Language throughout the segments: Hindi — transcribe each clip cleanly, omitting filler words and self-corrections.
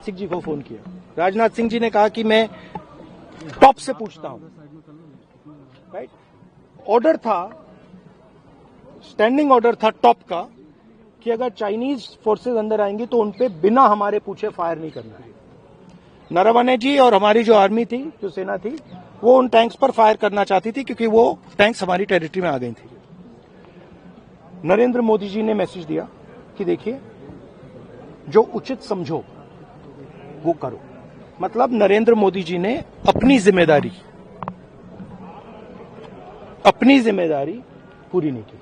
सिंह जी को फोन किया। राजनाथ सिंह जी ने कहा कि मैं टॉप से पूछता हूं, राइट। ऑर्डर था, स्टैंडिंग ऑर्डर था टॉप का कि अगर चाइनीज फोर्सेस अंदर आएंगी तो उनपे बिना हमारे पूछे फायर नहीं करना है। नरवणे जी और हमारी जो आर्मी थी, जो सेना थी, वो उन टैंक्स पर फायर करना चाहती थी क्योंकि वो टैंक्स हमारी टेरिटरी में आ गई थी। नरेंद्र मोदी जी ने मैसेज दिया कि देखिए, जो उचित समझो वो करो। मतलब नरेंद्र मोदी जी ने अपनी जिम्मेदारी पूरी नहीं की।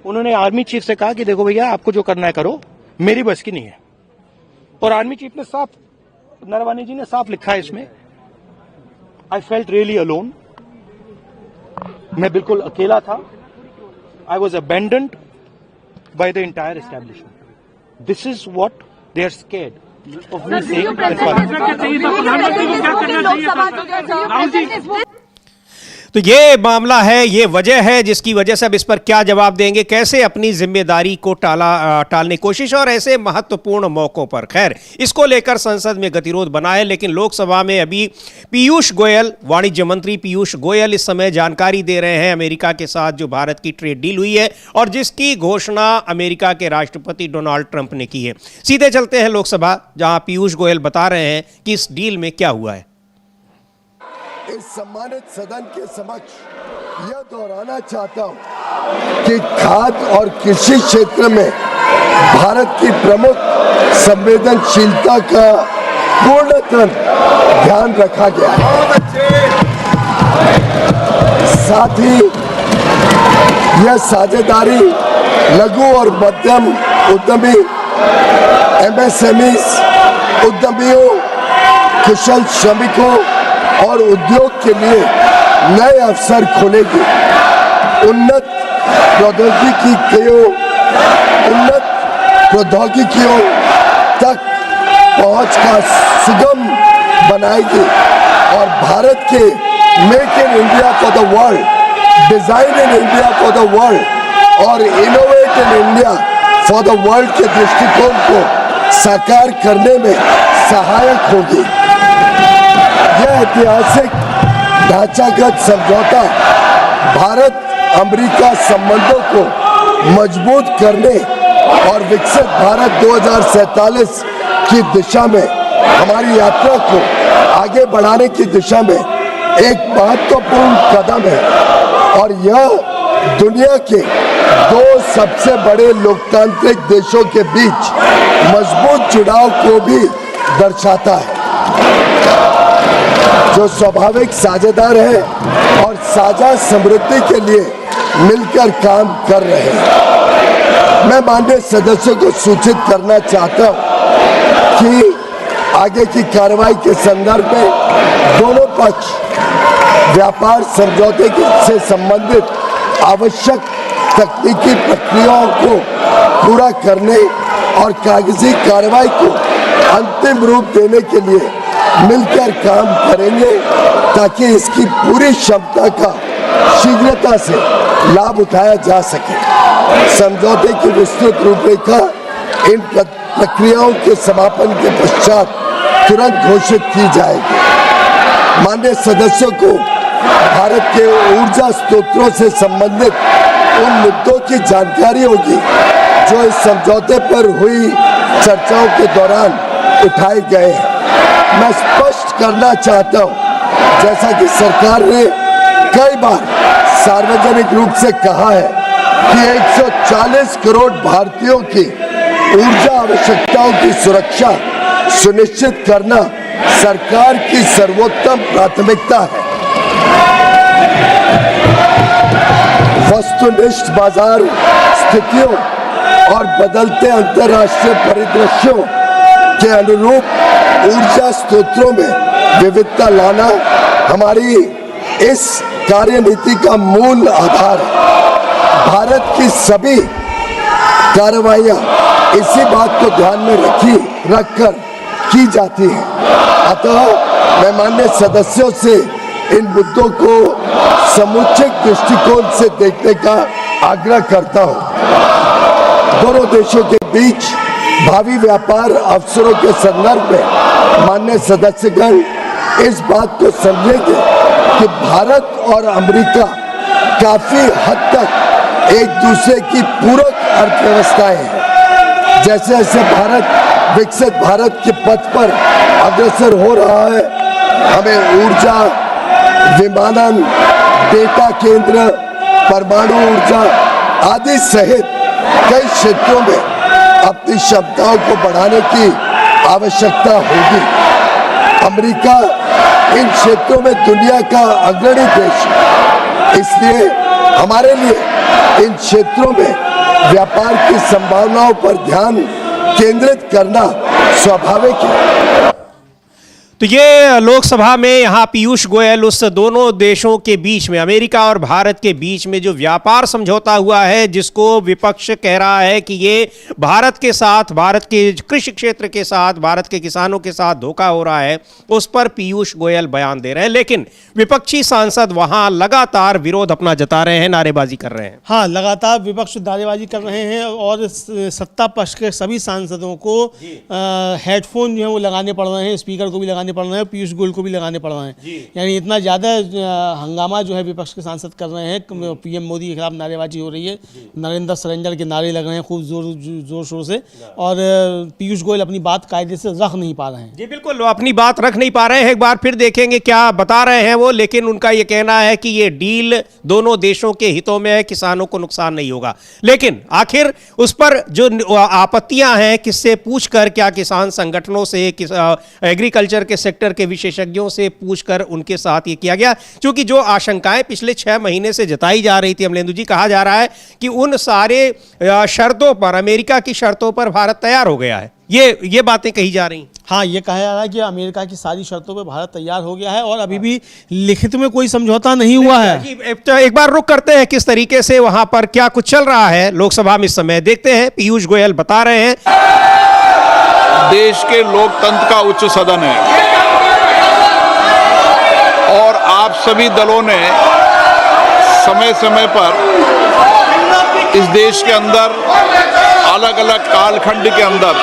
उन्होंने आर्मी चीफ से कहा कि देखो भैया, आपको जो करना है करो, मेरी बस की नहीं है। और आर्मी चीफ ने साफ, नरवणे जी ने साफ लिखा है इसमें, आई फेल्ट रियली अलोन। मैं बिल्कुल अकेला था। I was abandoned by the entire establishment. This is what they are scared of me saying तो ये मामला है, ये वजह है जिसकी वजह से अब इस पर क्या जवाब देंगे, कैसे अपनी जिम्मेदारी को टालने की कोशिश, और ऐसे महत्वपूर्ण मौकों पर। खैर, इसको लेकर संसद में गतिरोध बना है, लेकिन लोकसभा में अभी पीयूष गोयल, वाणिज्य मंत्री पीयूष गोयल इस समय जानकारी दे रहे हैं अमेरिका के साथ जो भारत की ट्रेड डील हुई है और जिसकी घोषणा अमेरिका के राष्ट्रपति डोनाल्ड ट्रंप ने की है। सीधे चलते हैं लोकसभा, जहां पीयूष गोयल बता रहे हैं कि इस डील में क्या हुआ है। इस सम्मानित सदन के समक्ष यह दोहराना चाहता हूं कि खाद्य और कृषि क्षेत्र में भारत की प्रमुख संवेदनशीलता का पूर्णतः ध्यान रखा गया है। साथ ही यह साझेदारी लघु और मध्यम उद्यमी, MSMEs, उद्यमियों, कुशल श्रमिकों और उद्योग के लिए नए अवसर खोलेगी। उन्नत प्रौद्योगिकियों तक पहुंच का सुगम बनाएगी और भारत के make in India for the world, design in India for the world और innovate in India for the world के दृष्टिकोण को साकार करने में सहायक होगी। यह ऐतिहासिक ढांचागत समझौता भारत अमेरिका संबंधों को मजबूत करने और विकसित भारत 2047 की दिशा में हमारी यात्रा को आगे बढ़ाने की दिशा में एक महत्वपूर्ण कदम है और यह दुनिया के दो सबसे बड़े लोकतांत्रिक देशों के बीच मजबूत जुड़ाव को भी दर्शाता है, जो स्वाभाविक साझेदार है और साझा समृद्धि के लिए मिलकर काम कर रहे हैं। मैं माननीय सदस्यों को सूचित करना चाहता हूं कि आगे की कार्रवाई के संदर्भ में दोनों पक्ष व्यापार समझौते से संबंधित आवश्यक तकनीकी प्रक्रियाओं को पूरा करने और कागजी कार्रवाई को अंतिम रूप देने के लिए मिलकर काम करेंगे ताकि इसकी पूरी क्षमता का शीघ्रता से लाभ उठाया जा सके। समझौते की विस्तृत रूपरेखा इन प्रक्रियाओं के समापन के पश्चात तुरंत घोषित की जाएगी। माननीय सदस्यों को भारत के ऊर्जा स्रोतों से संबंधित उन मुद्दों की जानकारी होगी जो इस समझौते पर हुई चर्चाओं के दौरान उठाए गए हैं। मैं स्पष्ट करना चाहता हूं, जैसा कि सरकार ने कई बार सार्वजनिक रूप से कहा है कि 140 करोड़ भारतीयों की ऊर्जा आवश्यकताओं की सुरक्षा सुनिश्चित करना सरकार की सर्वोत्तम प्राथमिकता है। वस्तुनिष्ठ बाजार स्थितियों और बदलते अंतर्राष्ट्रीय परिदृश्यों के अनुरूप ऊर्जा स्रोतों में विविधता लाना हमारी इस कार्यनीति का मूल आधार है। भारत की सभी कार्रवाइयां इसी बात को ध्यान में रखकर की जाती हैं। अतः मैं माननीय सदस्यों से इन मुद्दों को समुचित दृष्टिकोण से देखने का आग्रह करता हूं। दोनों देशों के बीच भावी व्यापार अवसरों के संदर्भ में माननीय सदस्यगण इस बात को समझेंगे कि भारत और अमेरिका काफी हद तक एक दूसरे की पूरक अर्थव्यवस्थाएं हैं। जैसे जैसे भारत विकसित भारत के पथ पर अग्रसर हो रहा है, हमें ऊर्जा, विमानन, डेटा केंद्र, परमाणु ऊर्जा आदि सहित कई क्षेत्रों में अपनी क्षमताओं को बढ़ाने की आवश्यकता होगी। अमेरिका इन क्षेत्रों में दुनिया का अग्रणी देश है, इसलिए हमारे लिए इन क्षेत्रों में व्यापार की संभावनाओं पर ध्यान केंद्रित करना स्वाभाविक है। तो ये लोकसभा में यहाँ पीयूष गोयल उस दोनों देशों के बीच में, अमेरिका और भारत के बीच में जो व्यापार समझौता हुआ है, जिसको विपक्ष कह रहा है कि ये भारत के साथ, भारत के कृषि क्षेत्र के साथ, भारत के किसानों के साथ धोखा हो रहा है, उस पर पीयूष गोयल बयान दे रहे हैं। लेकिन विपक्षी सांसद वहां लगातार विरोध अपना जता रहे हैं, नारेबाजी कर रहे हैं। हाँ, लगातार विपक्ष नारेबाजी कर रहे हैं और सत्ता पक्ष के सभी सांसदों को हेडफोन जो है वो लगाने पड़ रहे हैं, स्पीकर को भी लगाने पड़ रहे हैं, पीयूष गोयल को भी लगाने पड़ रहे हैं। यानी इतना ज़्यादा हंगामा जो है विपक्ष के सांसद कर रहे हैं। पीएम मोदी के खिलाफ नारेबाजी हो रही है, नरेंद्र सरेंडर के नारे लग रहे हैं खूब जोर शोर से, और पीयूष गोयल अपनी बात कायदे से रख नहीं पा रहे हैं। जी बिल्कुल, वो अपनी बात रख नहीं पा रहे हैं। एक बार फिर देखेंगे क्या बता रहे हैं वो, लेकिन उनका ये कहना है कि ये डील दोनों देशों के हितों में है, किसानों को नुकसान नहीं होगा। लेकिन आखिर उस पर जो आपत्तियां हैं, किससे पूछकर, क्या किसान संगठनों से, एग्रीकल्चर के सेक्टर के विशेषज्ञों से पूछकर उनके साथ ये किया गया, क्योंकि जो आशंकाएं पिछले 6 महीने से जताई जा रही थी अमलेंदु जी, कहा जा रहा है कि उन सारे शर्तों पर, अमेरिका की शर्तों पर भारत तैयार हो गया है। ये बातें कही जा रही। हाँ, ये कहा जा रहा है कि अमेरिका की सारी शर्तों पे भारत तैयार हो गया है और अभी भी लिखित में कोई समझौता नहीं हुआ है। एक बार रुक करते हैं किस तरीके से वहां पर क्या कुछ चल रहा है लोकसभा में इस समय, देखते हैं। पीयूष गोयल बता रहे हैं, देश के लोकतंत्र का उच्च सदन है और आप सभी दलों ने समय समय पर इस देश के अंदर अलग अलग कालखंड के अंदर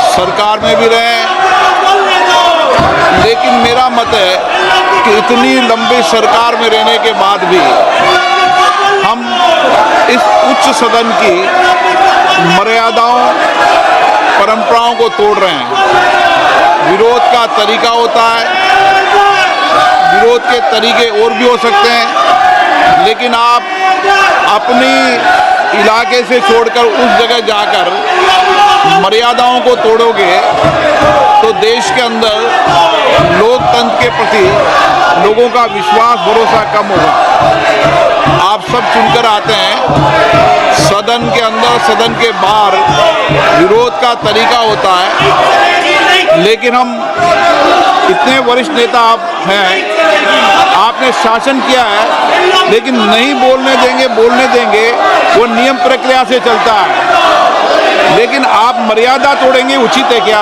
सरकार में भी रहे, लेकिन मेरा मत है कि इतनी लंबी सरकार में रहने के बाद भी हम इस उच्च सदन की मर्यादाओं, परंपराओं को तोड़ रहे हैं। विरोध का तरीका होता है, विरोध के तरीके और भी हो सकते हैं, लेकिन आप अपनी इलाके से छोड़कर उस जगह जाकर मर्यादाओं को तोड़ोगे तो देश के अंदर लोकतंत्र के प्रति लोगों का विश्वास, भरोसा कम होगा। आप सब चुनकर आते हैं, सदन के अंदर, सदन के बाहर विरोध का तरीका होता है, लेकिन हम इतने वरिष्ठ नेता आप हैं, आपने शासन किया है, लेकिन नहीं बोलने देंगे, वो नियम प्रक्रिया से चलता है, लेकिन आप मर्यादा तोड़ेंगे, उचित है क्या?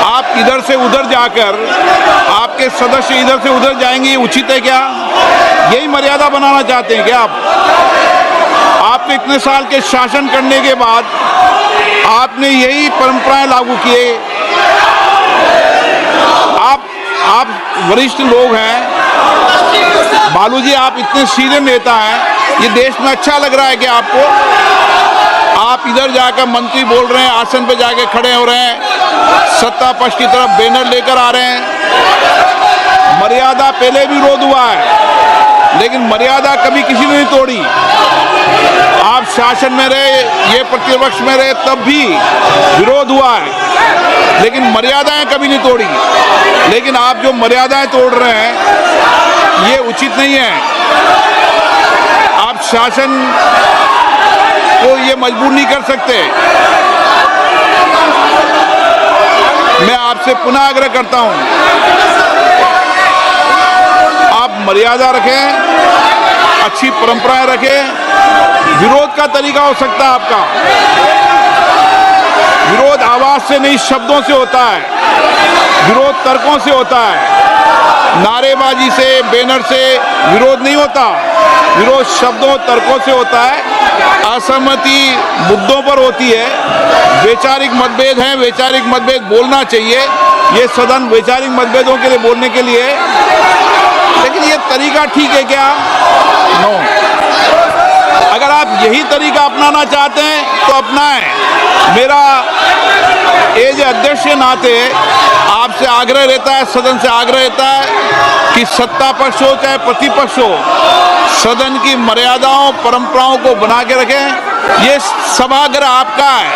आप इधर से उधर जाकर, आपके सदस्य इधर से उधर जाएंगे, उचित है क्या? यही मर्यादा बनाना चाहते हैं क्या आप? आपने इतने साल के शासन करने के बाद आपने यही परंपराएं लागू किए। आप वरिष्ठ लोग हैं, बालू जी, आप इतने सीनियर नेता हैं, ये देश में अच्छा लग रहा है कि आपको? आप इधर जाकर मंत्री बोल रहे हैं, आसन पे जाके खड़े हो रहे हैं, सत्ता पक्ष की तरफ बैनर लेकर आ रहे हैं। मर्यादा पहले भी विरोध हुआ है, लेकिन मर्यादा कभी किसी ने नहीं तोड़ी। आप शासन में रहे, ये प्रतिपक्ष में रहे, तब भी विरोध हुआ है, लेकिन मर्यादाएं कभी नहीं तोड़ी। लेकिन आप जो मर्यादाएं तोड़ रहे हैं, ये उचित नहीं है। आप शासन को ये मजबूर नहीं कर सकते। मैं आपसे पुनः आग्रह करता हूं, आप मर्यादा रखें, अच्छी परंपराएं रखें। विरोध का तरीका हो सकता है आपका, विरोध आवाज से नहीं, शब्दों से होता है, विरोध तर्कों से होता है। नारेबाजी से, बैनर से विरोध नहीं होता। विरोध शब्दों, तर्कों से होता है, असहमति मुद्दों पर होती है। वैचारिक मतभेद हैं, वैचारिक मतभेद बोलना चाहिए। ये सदन वैचारिक मतभेदों के लिए बोलने के लिए, लेकिन ये तरीका ठीक है क्या? नो। अगर आप यही तरीका अपनाना चाहते हैं तो अपनाएं। मेरा एज अध्यक्ष के नाते आपसे आग्रह रहता है, सदन से आग्रह रहता है कि सत्ता पक्ष हो चाहे प्रतिपक्ष हो, सदन की मर्यादाओं, परंपराओं को बना के रखें। ये सभागृह आपका है।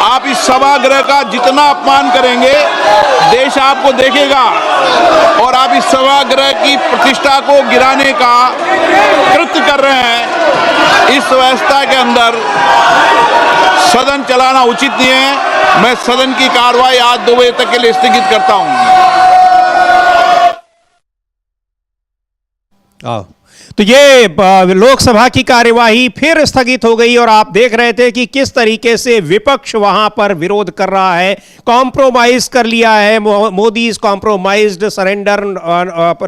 आप इस सभागृह का जितना अपमान करेंगे, देश आपको देखेगा। और आप इस सभागृह की प्रतिष्ठा को गिराने का कृत्य कर रहे हैं। इस व्यवस्था के अंदर सदन चलाना उचित नहीं है। मैं सदन की कार्रवाई आज 2 बजे तक के लिए स्थगित करता हूं। तो ये लोकसभा की कार्यवाही फिर स्थगित हो गई और आप देख रहे थे कि किस तरीके से विपक्ष वहां पर विरोध कर रहा है, कॉम्प्रोमाइज कर लिया है। Modi is compromised, surrender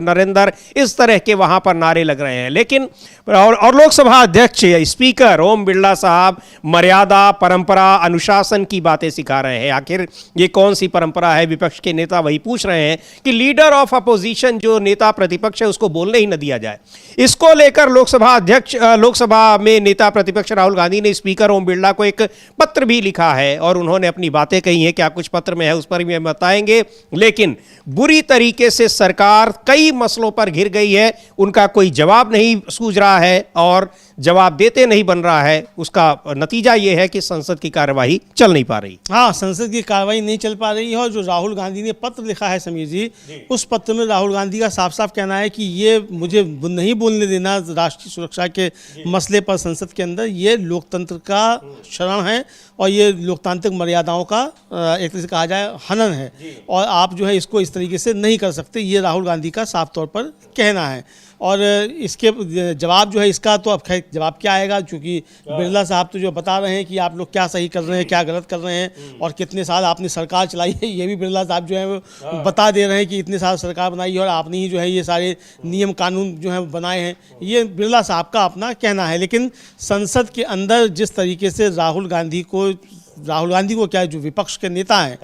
Narendra, इस तरह के वहां पर नारे लग रहे हैं। लेकिन और लोकसभा अध्यक्ष स्पीकर ओम बिरला साहब मर्यादा, परंपरा, अनुशासन की बातें सिखा रहे हैं। आखिर ये कौन सी परंपरा है? विपक्ष के नेता वही पूछ रहे हैं कि लीडर ऑफ अपोजिशन, जो नेता प्रतिपक्ष है, उसको बोलने ही न दिया जाए। इसको लेकर लोकसभा में नेता प्रतिपक्ष राहुल गांधी ने स्पीकर ओम बिरला को एक पत्र भी लिखा है और उन्होंने अपनी बातें कही हैं। क्या कुछ पत्र में है उस पर भी हम बताएंगे। लेकिन बुरी तरीके से सरकार कई मसलों पर घिर गई है, उनका कोई जवाब नहीं सूझ रहा है और जवाब देते नहीं बन रहा है। उसका नतीजा यह है कि संसद की कार्यवाही चल नहीं पा रही। हाँ, संसद की कार्रवाई नहीं चल पा रही है। और जो राहुल गांधी ने पत्र लिखा है समीर जी, उस पत्र में राहुल गांधी का साफ साफ कहना है कि ये मुझे नहीं बोलने देना राष्ट्रीय सुरक्षा के मसले पर संसद के अंदर, ये लोकतंत्र का शरण है और ये लोकतांत्रिक मर्यादाओं का एक तरह से कहा जाए हनन है। और आप जो है इसको इस तरीके से नहीं कर सकते, ये राहुल गांधी का साफ तौर पर कहना है। और इसके जवाब जो है इसका तो अब खैर जवाब क्या आएगा, क्योंकि बिरला साहब तो जो बता रहे हैं कि आप लोग क्या सही कर रहे हैं, क्या गलत कर रहे हैं और कितने साल आपने सरकार चलाई है, ये भी बिरला साहब जो है वो बता दे रहे हैं कि इतने साल सरकार बनाई है और आपने ही जो है ये सारे नियम कानून जो है बनाए हैं। ये बिरला साहब का अपना कहना है। लेकिन संसद के अंदर जिस तरीके से राहुल गांधी को क्या जो विपक्ष के नेता हैं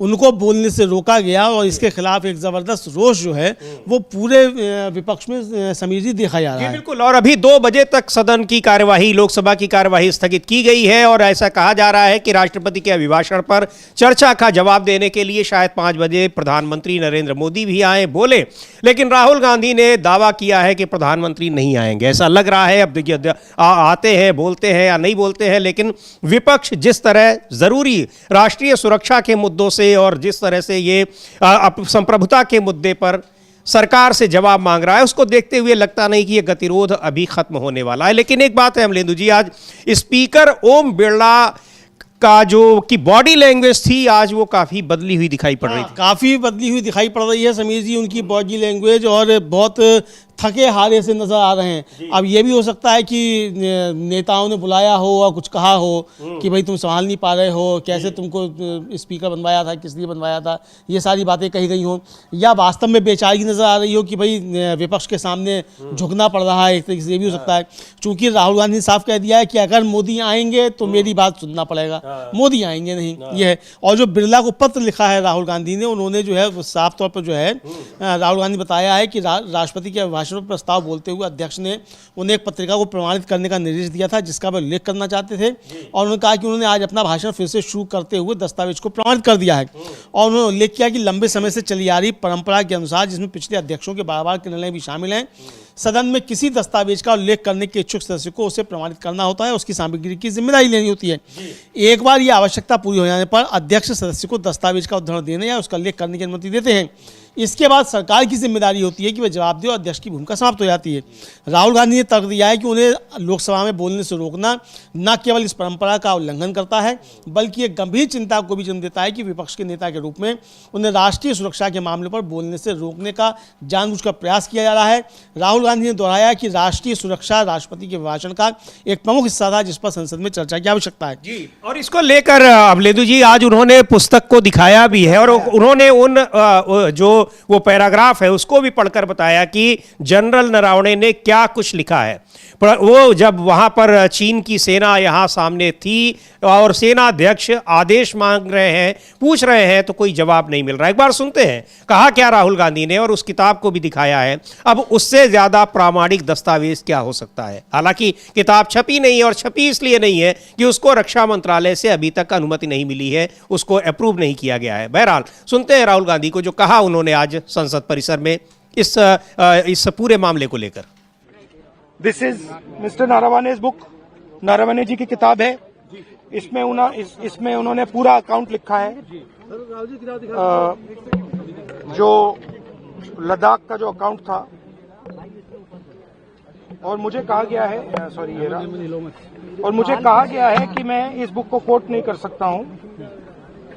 उनको बोलने से रोका गया और इसके खिलाफ एक जबरदस्त रोष जो है वो पूरे विपक्ष में समीर जी देखा जा रहा है। बिल्कुल। और अभी 2 बजे तक सदन की कार्यवाही, लोकसभा की कार्यवाही स्थगित की गई है और ऐसा कहा जा रहा है कि राष्ट्रपति के अभिभाषण पर चर्चा का जवाब देने के लिए शायद 5 बजे प्रधानमंत्री नरेंद्र मोदी भी आए, बोले। लेकिन राहुल गांधी ने दावा किया है कि प्रधानमंत्री नहीं आएंगे। ऐसा लग रहा है। अब देखिए आते हैं, बोलते हैं या नहीं बोलते हैं, लेकिन विपक्ष जिस तरह जरूरी राष्ट्रीय सुरक्षा के मुद्दों से और जिस तरह से ये संप्रभुता के मुद्दे पर सरकार से जवाब मांग रहा है, उसको देखते हुए लगता नहीं कि ये गतिरोध अभी खत्म होने वाला है। लेकिन एक बात है अमलेंदु जी, आज स्पीकर ओम बिरला का जो कि बॉडी लैंग्वेज थी आज वो काफी बदली हुई दिखाई पड़ रही थी। काफी बदली हुई दिखाई पड़ रही है समीर जी उनकी बॉडी लैंग्वेज, और बहुत थके हारे से नजर आ रहे हैं। अब ये भी हो सकता है कि नेताओं ने बुलाया हो और कुछ कहा हो कि भाई तुम संभाल नहीं पा रहे हो, कैसे तुमको स्पीकर बनवाया था, किस लिए बनवाया था, ये सारी बातें कही गई हों, या वास्तव में बेचारी नजर आ रही हो कि भाई विपक्ष के सामने झुकना पड़ रहा है। एक तरीके से ये भी हो सकता है, चूंकि राहुल गांधी ने साफ कह दिया है कि अगर मोदी आएंगे तो मेरी बात सुनना पड़ेगा, मोदी आएंगे नहीं, ये है। और जो बिरला को पत्र लिखा है राहुल गांधी ने, उन्होंने जो है साफ तौर पर जो है राहुल गांधी बताया है कि राष्ट्रपति के अभिभाषण पर प्रस्ताव बोलते हुए अध्यक्ष ने उन्हें एक पत्रिका को प्रमाणित करने का निर्देश दिया था जिसका वे उल्लेख करना चाहते थे। और उन्होंने कहा कि उन्होंने आज अपना भाषण फिर से शुरू करते हुए दस्तावेज को प्रमाणित कर दिया है। और उन्होंने उल्लेख किया कि लंबे समय से चली आ रही परंपरा के अनुसार, जिसमें पिछले अध्यक्षों के बार-बार के निर्णय भी शामिल हैं, सदन में किसी दस्तावेज का उल्लेख करने के इच्छुक सदस्य को उसे प्रमाणित करना होता है, उसकी सामग्री की जिम्मेदारी लेनी होती है। एक बार यह आवश्यकता पूरी हो जाने पर अध्यक्ष सदस्य को दस्तावेज का उद्धरण देने या उसका उल्लेख करने की अनुमति देते हैं। इसके बाद सरकार की जिम्मेदारी होती है कि वह जवाब दे और अध्यक्ष की भूमिका समाप्त हो जाती है। राहुल गांधी ने तर्क दिया है कि उन्हें लोकसभा में बोलने से रोकना न केवल इस परंपरा का उल्लंघन करता है बल्कि एक गंभीर चिंता को भी जन्म देता है कि विपक्ष के नेता के रूप में उन्हें राष्ट्रीय सुरक्षा के मामले पर बोलने से रोकने का जानबूझकर प्रयास किया जा रहा है। राहुल गांधी ने दोहराया कि राष्ट्रीय सुरक्षा राष्ट्रपति के भाषण का एक प्रमुख हिस्सा था जिस पर संसद में चर्चा की आवश्यकता है। जी, और इसको लेकर अवलेदु जी आज उन्होंने पुस्तक को दिखाया भी है और उन्होंने उन जो वो पैराग्राफ है उसको भी पढ़कर बताया कि जनरल नरवणे ने क्या कुछ लिखा है। पर वो जब वहां पर चीन की सेना यहाँ सामने थी और सेना अध्यक्ष आदेश मांग रहे हैं, पूछ रहे हैं, तो कोई जवाब नहीं मिल रहा। एक बार सुनते हैं कहा क्या राहुल गांधी ने, और उस किताब को भी दिखाया है। अब उससे ज्यादा प्रामाणिक दस्तावेज क्या हो सकता है। हालांकि किताब छपी नहीं, और छपी इसलिए नहीं है कि उसको रक्षा मंत्रालय से अभी तक अनुमति नहीं मिली है, उसको अप्रूव नहीं किया गया है। बहरहाल सुनते हैं राहुल गांधी को जो कहा उन्होंने आज संसद परिसर में इस पूरे मामले को लेकर। This is mister Naravane's book, Naravane ji की किताब है। इसमें उन्होंने पूरा अकाउंट लिखा है। जो लद्दाख का जो अकाउंट था, और मुझे कहा गया है, सॉरी ये रहा, और मुझे कहा गया है कि मैं इस बुक को कोट नहीं कर सकता हूं,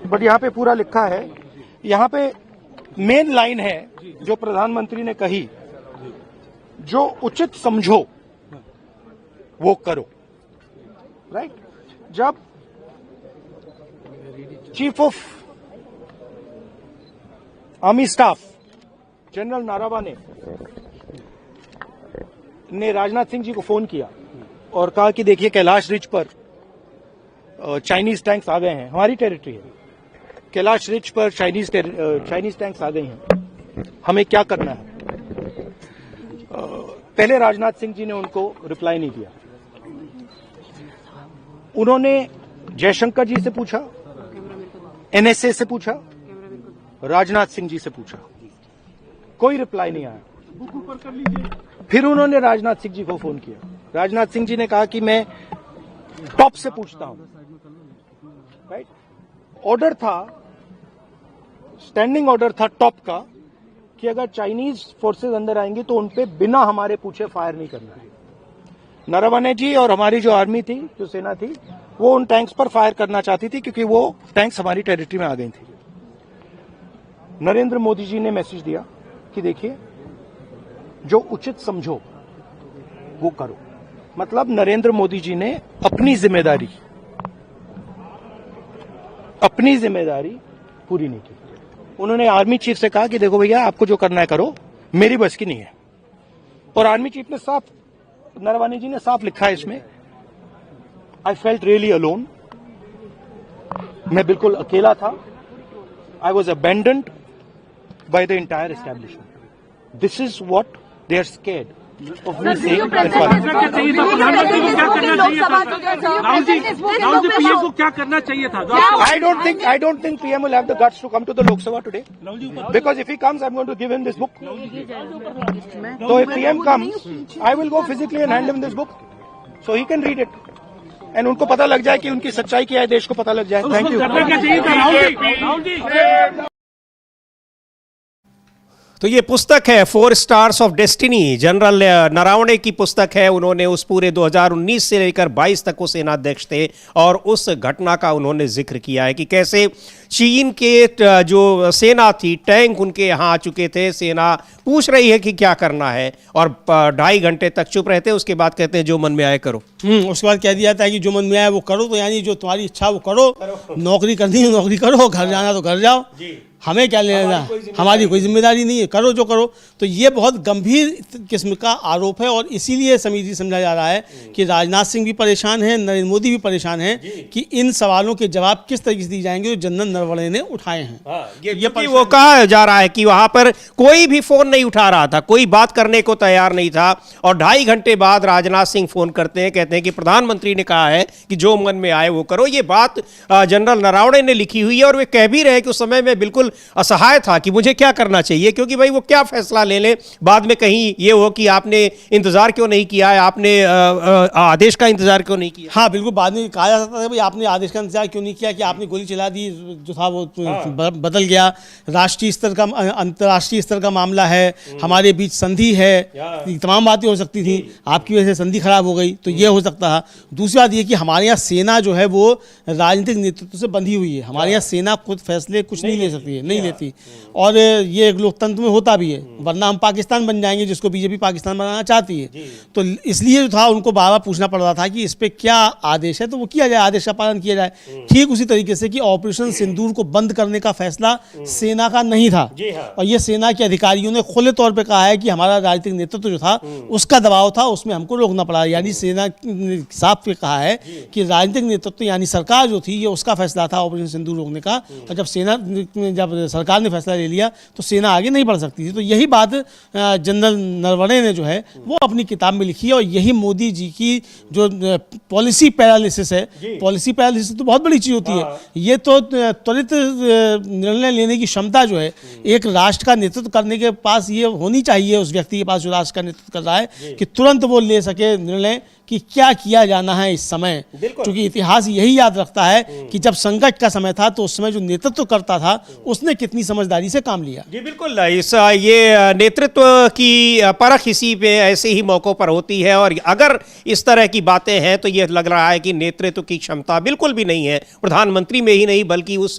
बट यहाँ पे पूरा लिखा है। यहाँ पे मेन लाइन है जो प्रधानमंत्री ने कही, जो उचित समझो वो करो। राइट? जब chief of army staff general Naravane ने राजनाथ सिंह जी को फोन किया और कहा कि देखिए कैलाश रिज पर चाइनीज टैंक्स आ गए हैं, हमारी टेरिटरी है, कैलाश रिज पर चाइनीज टैंक्स आ गए हैं, हमें क्या करना है। पहले राजनाथ सिंह जी ने उनको रिप्लाई नहीं दिया। उन्होंने जयशंकर जी से पूछा, एनएसए से पूछा, राजनाथ सिंह जी से पूछा, कोई रिप्लाई नहीं आया। फिर उन्होंने राजनाथ सिंह जी को फोन किया। राजनाथ सिंह जी ने कहा कि मैं टॉप से पूछता हूं। राइट? ऑर्डर था, स्टैंडिंग ऑर्डर था टॉप का कि अगर चाइनीज फोर्सेस अंदर आएंगी तो उनपे बिना हमारे पूछे फायर नहीं करना है। नरवणे जी और हमारी जो आर्मी थी, जो सेना थी, वो उन टैंक्स पर फायर करना चाहती थी क्योंकि वो टैंक्स हमारी टेरिटरी में आ गई थी। नरेंद्र मोदी जी ने मैसेज दिया कि देखिए जो उचित समझो वो करो। मतलब नरेंद्र मोदी जी ने अपनी जिम्मेदारी पूरी नहीं की। उन्होंने आर्मी चीफ से कहा कि देखो भैया आपको जो करना है करो, मेरी बस की नहीं है। और आर्मी चीफ ने साफ, नरवणे जी ने साफ लिखा है इसमें, आई फेल्ट रियली अलोन, मैं बिल्कुल अकेला था, I was abandoned by the entire establishment. This is what they are scared of me saying. प्रधानमंत्री को क्या करना चाहिए था? राहुल जी पीएम को क्या करना चाहिए था? I don't think PM will have the guts to come to the Lok Sabha today. Because if he comes, I'm going to give him this book. So if PM comes, I will go physically and hand him this book, so he can read it. And उनको पता लग जाए कि उनकी सच्चाई क्या है, देश को पता लग जाए। Thank you. करना क्या चाहिए था राहुल जी? तो ये पुस्तक है 4 stars of destiny, general Naravane की पुस्तक है। उन्होंने उस पूरे 2019 से लेकर 22 तक वो सेनाध्यक्ष थे और उस घटना का उन्होंने जिक्र किया है कि कैसे चीन के जो सेना थी, टैंक उनके यहाँ आ चुके थे, सेना पूछ रही है कि क्या करना है, और 2.5 घंटे तक चुप रहते हैं। उसके बाद कहते हैं जो मन में आए करो। उसके बाद कह दिया था कि जो मन में आए वो करो, तो यानी जो तुम्हारी इच्छा वो करो, नौकरी करनी है नौकरी करो, घर जाना तो घर जाओ, हमें क्या लेना, हमारी कोई जिम्मेदारी नहीं है, करो जो करो। तो ये बहुत गंभीर किस्म का आरोप है और इसीलिए समिति समझा जा रहा है कि राजनाथ सिंह भी परेशान हैं, नरेंद्र मोदी भी परेशान हैं कि इन सवालों के जवाब किस तरीके से दिए जाएंगे जो जनरल नरवणे ने उठाए हैं। ये वो कहा जा रहा है कि वहां पर कोई भी फोन नहीं उठा रहा था, कोई बात करने को तैयार नहीं था, और 2.5 घंटे बाद राजनाथ सिंह फोन करते हैं, कहते हैं कि प्रधानमंत्री ने कहा है कि जो मन में आए वो करो। ये बात जनरल नरवणे ने लिखी हुई है और वे कह भी रहे कि उस समय में बिल्कुल असहाय था कि मुझे क्या करना चाहिए, क्योंकि भाई वो क्या फैसला ले ले, बाद में कहीं ये हो कि आपने इंतजार क्यों नहीं किया है, आपने आदेश का इंतजार क्यों नहीं किया। हाँ बिल्कुल, बाद में कहा जा सकता है भाई आपने आदेश का इंतजार क्यों नहीं किया, कि आपने गोली चला दी जो जो था वो बदल गया। राष्ट्रीय स्तर का अंतर्राष्ट्रीय स्तर का मामला है, हमारे बीच संधि है, तमाम बातें हो सकती थी। आपकी वजह से संधि खराब हो गई तो ये हो सकता था। दूसरी बात ये कि हमारे यहाँ सेना जो है वो राजनीतिक नेतृत्व से बंधी हुई है। हमारे यहाँ सेना खुद फैसले कुछ नहीं ले सकती है, नहीं लेती, और ये एक लोकतंत्र में होता भी है, वरना हम पाकिस्तान बन जाएंगे, जिसको बीजेपी पाकिस्तान बनाना चाहती है। तो इसलिए जो था उनको बार बार पूछना पड़ रहा था कि इस पे क्या आदेश है, तो वो किया जाए, आदेश का पालन किया जाए। ठीक उसी तरीके से कि ऑपरेशन सिंदूर को बंद करने का फैसला सेना का नहीं था, और ये सेना के अधिकारियों ने खुले तौर पे कहा है कि हमारा राजनीतिक नेतृत्व जो था उसका दबाव था, उसमें हमको रोकना पड़ा। यानी सेना साफ पे कहा है कि राजनीतिक नेतृत्व यानी सरकार जो थी ये उसका फैसला था ऑपरेशन सिंदूर रोकने का, और जब सरकार ने फैसला ले लिया तो सेना आगे नहीं बढ़ सकती थी। तो यही बात जनरल नरवणे ने जो है वो अपनी किताब में लिखी है, और यही मोदी जी की जो पॉलिसी पैरालिसिस है, पॉलिसी पैरालिसिस तो बहुत बड़ी चीज होती है। ये तो त्वरित निर्णय लेने की क्षमता जो है एक राष्ट्र का नेतृत्व करने के पास ये होनी चाहिए, उस व्यक्ति के पास जो राष्ट्र का नेतृत्व कर रहा है, कि तुरंत वो ले सके निर्णय कि क्या किया जाना है इस समय। क्योंकि इतिहास यही याद रखता है कि जब संकट का समय था तो उस समय जो नेतृत्व करता था उसने कितनी समझदारी से काम लिया। जी बिल्कुल, ये नेतृत्व की परख इसी पे ऐसे ही मौकों पर होती है, और अगर इस तरह की बातें हैं तो ये लग रहा है कि नेतृत्व की क्षमता बिल्कुल भी नहीं है प्रधानमंत्री में ही नहीं, बल्कि उस